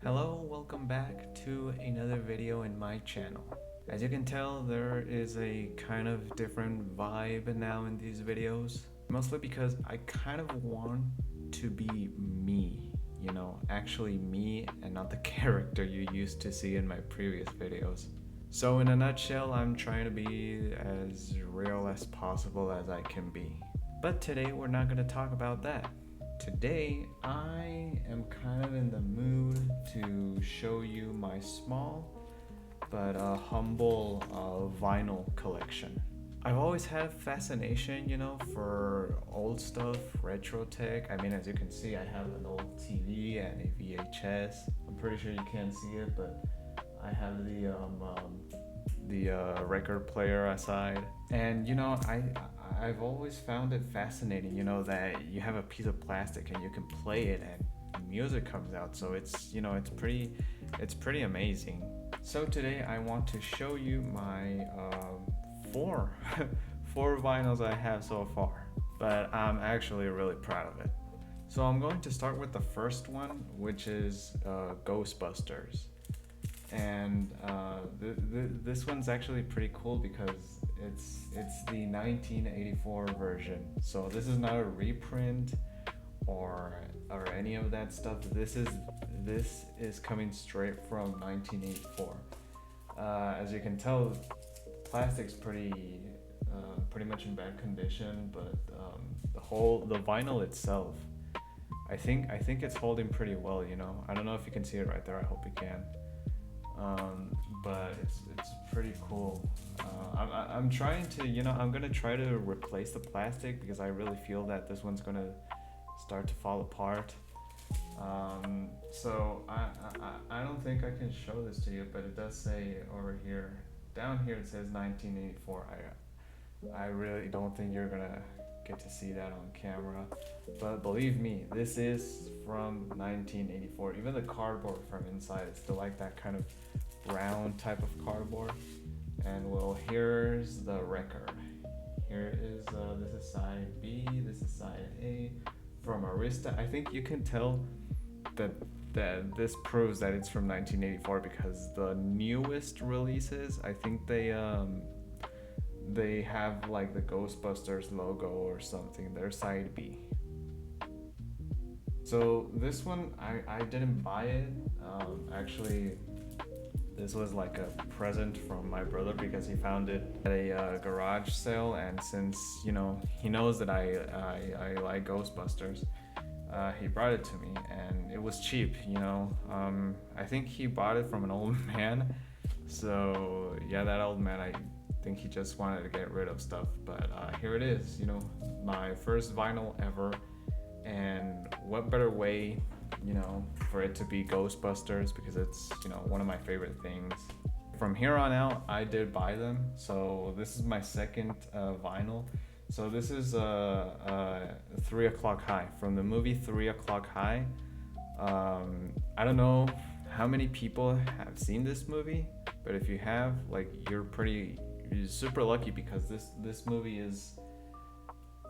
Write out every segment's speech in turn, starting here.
Hello, welcome back to another video in my channel. As you can tell, there is a kind of different vibe now in these videos, mostly because I kind of want to be me, actually me and not the character you used to see in my previous videos. So in a nutshell, I'm trying to be as real as possible as I can be. But today we're not going to talk about that. Today, I am kind of in the mood to show you my small but humble vinyl collection. I've always had a fascination, for old stuff, retro tech. I mean, as you can see, I have an old TV and a VHS. I'm pretty sure you can't see it, but I have the record player aside, and I've always found it fascinating, that you have a piece of plastic and you can play it and music comes out. So it's pretty amazing. So today I want to show you my four four vinyls I have so far, but I'm actually really proud of it. So I'm going to start with the first one, which is Ghostbusters. And this one's actually pretty cool because it's the 1984 version. So this is not a reprint or any of that stuff. This is coming straight from 1984. As you can tell, plastic's pretty much in bad condition, but the vinyl itself, I think it's holding pretty well. I don't know if you can see it right there. I hope you can. But it's pretty cool. I'm trying to, I'm gonna try to replace the plastic because I really feel that this one's gonna start to fall apart. So I don't think I can show this to you, but it does say over here, down here it says 1984. I really don't think you're gonna get to see that on camera, but believe me, this is from 1984. Even the cardboard from inside is still like that kind of brown type of cardboard. And well, here's the record. Here is this is side B, this is side A from Arista. I think you can tell that this proves that it's from 1984 because the newest releases, I think they have like the Ghostbusters logo or something. They're side B. So this one, I didn't buy it. Actually, this was like a present from my brother because he found it at a garage sale, and since he knows that I like Ghostbusters, he brought it to me, and it was cheap. I think he bought it from an old man. So yeah, that old man, I think he just wanted to get rid of stuff. But here it is. My first vinyl ever, and what better way for it to be Ghostbusters, because it's one of my favorite things. From here on out, I did buy them. So this is my second vinyl. So this is 3 O'Clock High from the movie 3 O'Clock High. I don't know how many people have seen this movie, but if you have, like, you're super lucky because this movie is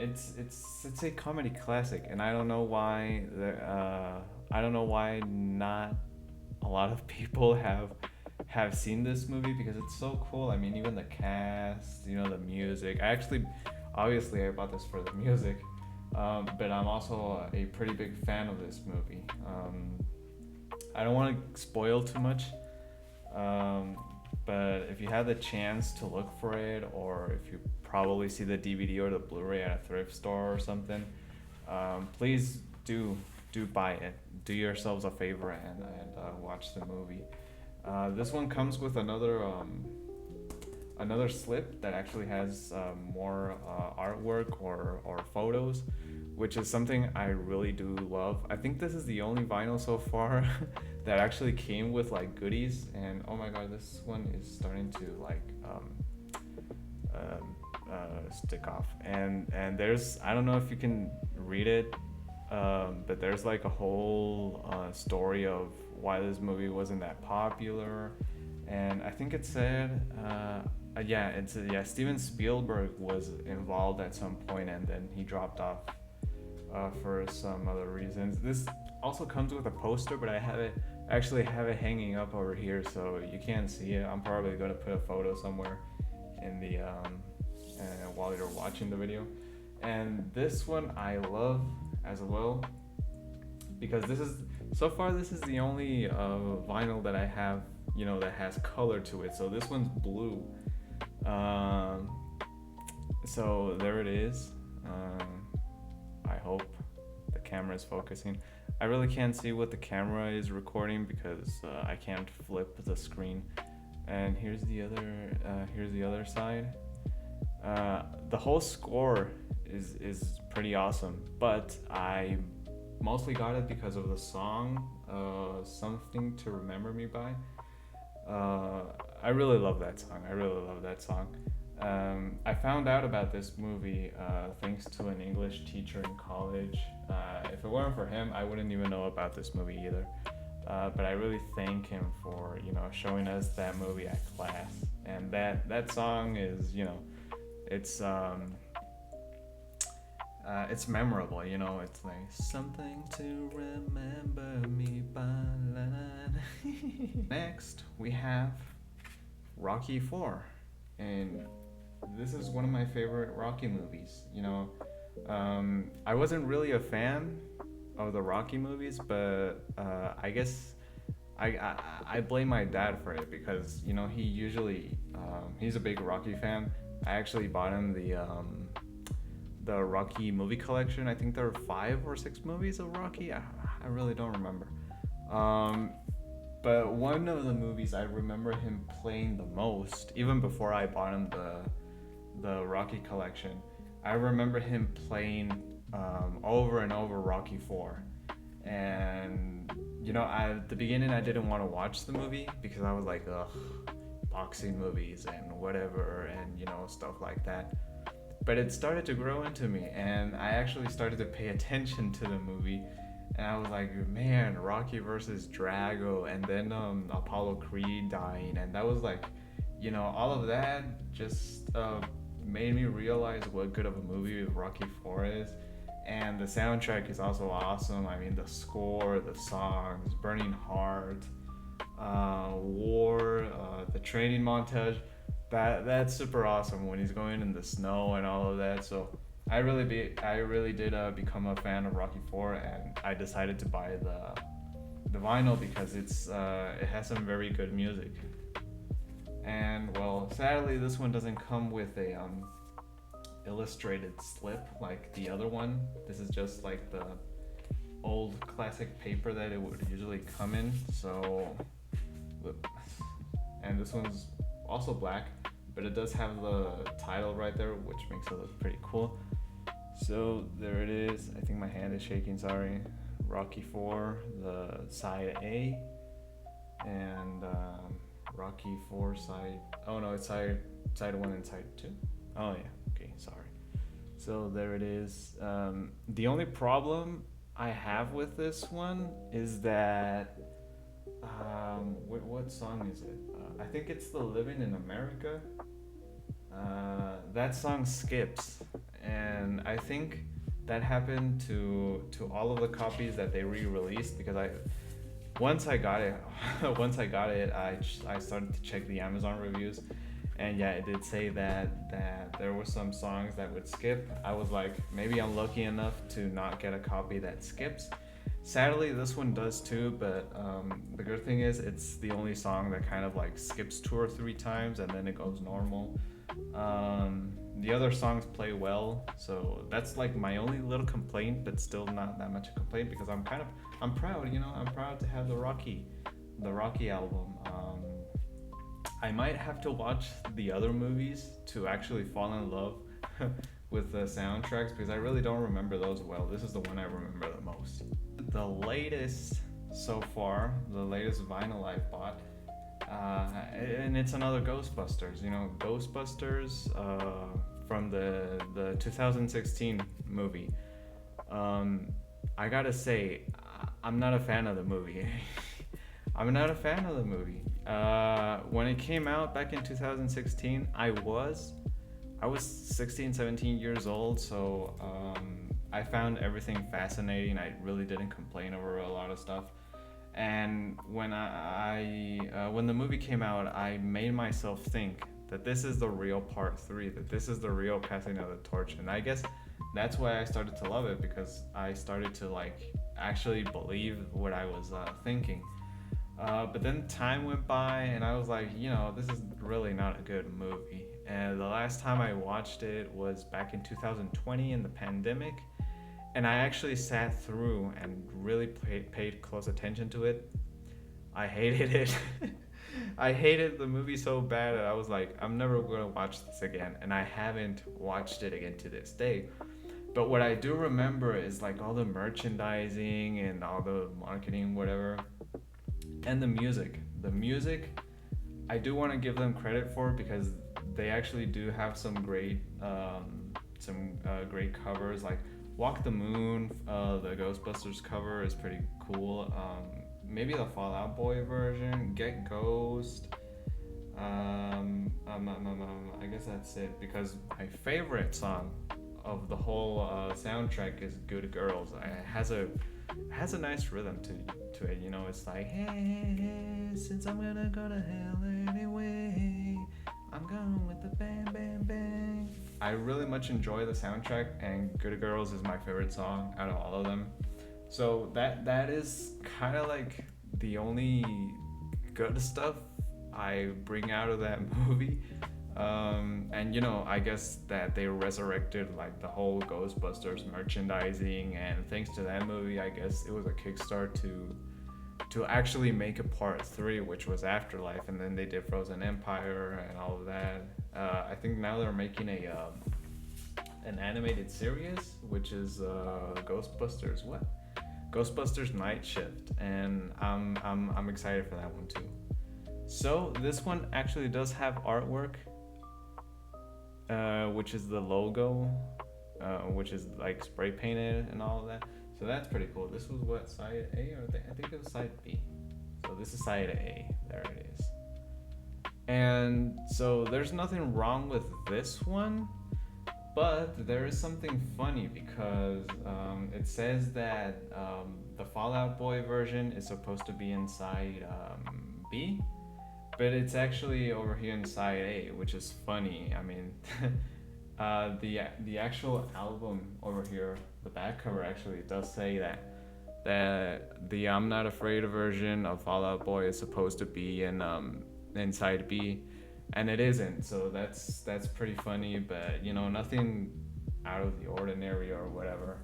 it's a comedy classic, and I don't know why not a lot of people have seen this movie because it's so cool. I mean, even the cast, the music. Obviously, I bought this for the music, but I'm also a pretty big fan of this movie. I don't want to spoil too much, but if you have the chance to look for it, or if you probably see the DVD or the Blu-ray at a thrift store or something, please do buy it. Do yourselves a favor and watch the movie. This one comes with another slip that actually has more artwork or photos, which is something I really do love. I think this is the only vinyl so far that actually came with like goodies, and oh my god, this one is starting to like stick off, and there's, I don't know if you can read it, but there's like a whole story of why this movie wasn't that popular. And I think it said Steven Spielberg was involved at some point, and then he dropped off for some other reasons. This also comes with a poster, but I I actually have it hanging up over here, so you can't see it. I'm probably gonna put a photo somewhere in the while you're watching the video. And this one I love as well because this is the only vinyl that I have, that has color to it. So this one's blue. So there it is. I hope the camera is focusing. I really can't see what the camera is recording because I can't flip the screen. And here's the other side. The whole score is pretty awesome, but I mostly got it because of the song, "Something to Remember Me By." I really love that song. I found out about this movie thanks to an English teacher in college. If it weren't for him, I wouldn't even know about this movie either. But I really thank him for showing us that movie at class. And that song is it's memorable. It's like something to remember me by. Next we have Rocky 4, and this is one of my favorite Rocky movies. I wasn't really a fan of the Rocky movies, but I guess I blame my dad for it because he usually he's a big Rocky fan. I actually bought him the Rocky movie collection. I think there are 5 or 6 movies of Rocky. I really don't remember. But one of the movies I remember him playing the most, even before I bought him the Rocky collection, I remember him playing over and over Rocky 4. And at the beginning I didn't want to watch the movie because I was like, ugh, boxing movies and whatever, and stuff like that. But it started to grow into me, and I actually started to pay attention to the movie. And I was like, man, Rocky versus Drago, and then Apollo Creed dying, and that was like, all of that just made me realize what good of a movie Rocky 4 is. And the soundtrack is also awesome. I mean, the score, the songs, Burning Heart, War, the training montage, that's super awesome when he's going in the snow and all of that. So I really did become a fan of Rocky 4, and I decided to buy the vinyl because it has some very good music. And well, sadly this one doesn't come with a illustrated slip like the other one. This is just like the old classic paper that it would usually come in. So, and this one's also black, but it does have the title right there, which makes it look pretty cool. So there it is. I think my hand is shaking, sorry. Rocky 4, the side A, and Rocky 4 side, oh no, it's side 1 and side 2. Oh yeah, okay, sorry. So there it is. The only problem I have with this one is that what song is it? I think it's the Living in America. That song skips, and I think that happened to all of the copies that they re-released, because once I got it, I started to check the Amazon reviews, and yeah, it did say that there were some songs that would skip. I was like, maybe I'm lucky enough to not get a copy that skips. Sadly, this one does too, but the good thing is it's the only song that kind of like skips 2 or 3 times and then it goes normal. The other songs play well, so that's like my only little complaint, but still not that much a complaint because I'm proud, I'm proud to have the Rocky album. I might have to watch the other movies to actually fall in love with the soundtracks because I really don't remember those well. This is the one I remember the most. The latest so far, the latest vinyl I've bought, and it's another Ghostbusters. Ghostbusters from the 2016 movie. I gotta say, I'm not a fan of the movie. I'm not a fan of the movie. When it came out back in 2016, I was 16, 17 years old, so I found everything fascinating. I really didn't complain over a lot of stuff. And when the movie came out, I made myself think that this is the real part 3, that this is the real passing of the torch. And I guess that's why I started to love it, because I started to like actually believe what I was thinking. But then time went by, and I was like, this is really not a good movie. And the last time I watched it was back in 2020 in the pandemic, and I actually sat through and really paid close attention to it. I hated it. I hated the movie so bad that I was like, I'm never gonna watch this again, and I haven't watched it again to this day. But what I do remember is like all the merchandising and all the marketing, whatever, and the music. The music, I do want to give them credit for, because they actually do have some great great covers. Like Walk the Moon, the Ghostbusters cover is pretty cool. Maybe the Fall Out Boy version, Get Ghost. I guess that's it, because my favorite song of the whole soundtrack is Good Girls. It has a nice rhythm to it. It's like, hey, since I'm gonna go to hell anyway, I'm going with the bang, bang, bang. I really much enjoy the soundtrack, and Good Girls is my favorite song out of all of them. So that is kind of like the only good stuff I bring out of that movie. And I guess that they resurrected like the whole Ghostbusters merchandising, and thanks to that movie, I guess it was a kickstart to actually make a part 3, which was Afterlife, and then they did Frozen Empire and all of that. I think now they're making an animated series, which is Ghostbusters Ghostbusters Night Shift, and I'm excited for that one too. So this one actually does have artwork, which is the logo, which is like spray painted and all of that. So that's pretty cool. This was what, side A, or I think it was side B. So this is side A. There it is. And so there's nothing wrong with this one, but there is something funny, because it says that the Fall Out Boy version is supposed to be inside B, but it's actually over here inside A, which is funny. I mean, the actual album over here, the back cover actually does say that the I'm Not Afraid version of Fall Out Boy is supposed to be in inside B, and it isn't. So that's pretty funny, but nothing out of the ordinary or whatever.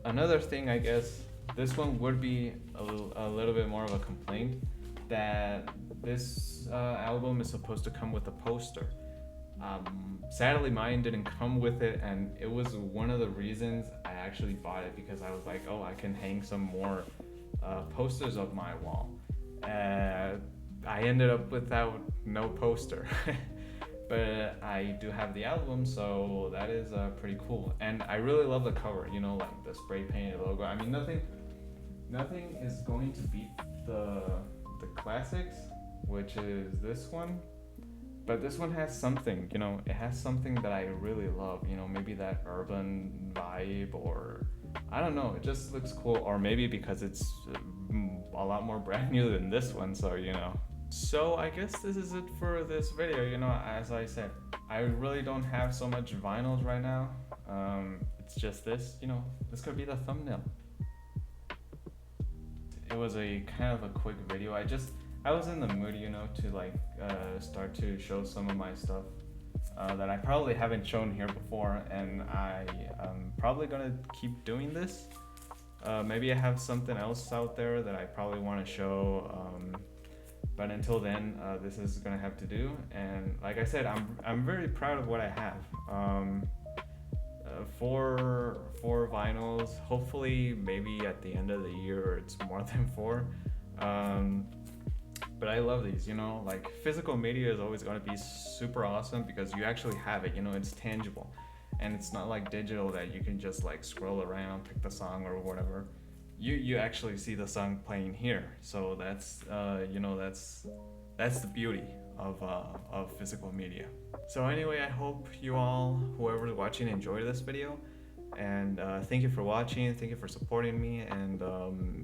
Another thing, I guess this one would be a little bit more of a complaint, that this album is supposed to come with a poster. Sadly, mine didn't come with it, and it was one of the reasons I actually bought it, because I was like, oh, I can hang some more posters of my wall. I ended up without no poster. But I do have the album, so that is pretty cool. And I really love the cover, like the spray painted logo. I mean, nothing is going to beat the classics, which is this one. But this one has something, it has something that I really love, maybe that urban vibe, or I don't know, it just looks cool. Or maybe because it's a lot more brand new than this one, so So I guess this is it for this video. As I said, I really don't have so much vinyls right now. It's just this, this could be the thumbnail. It was a kind of a quick video. I was in the mood, to like start to show some of my stuff that I probably haven't shown here before, and I'm probably gonna keep doing this. Maybe I have something else out there that I probably want to show, but until then, this is gonna have to do. And like I said, I'm very proud of what I have. Four vinyls. Hopefully, maybe at the end of the year, it's more than 4. But I love these, like physical media is always going to be super awesome, because you actually have it, it's tangible, and it's not like digital that you can just like scroll around, pick the song or whatever. You actually see the song playing here. So that's the beauty of physical media. So anyway, I hope you all, whoever's watching, enjoyed this video. And thank you for watching. Thank you for supporting me. And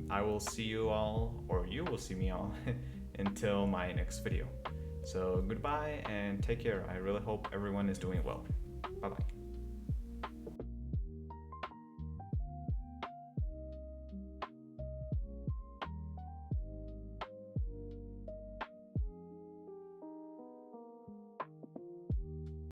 I will see you all, or you will see me all, until my next video. So goodbye and take care. I really hope everyone is doing well. Bye bye.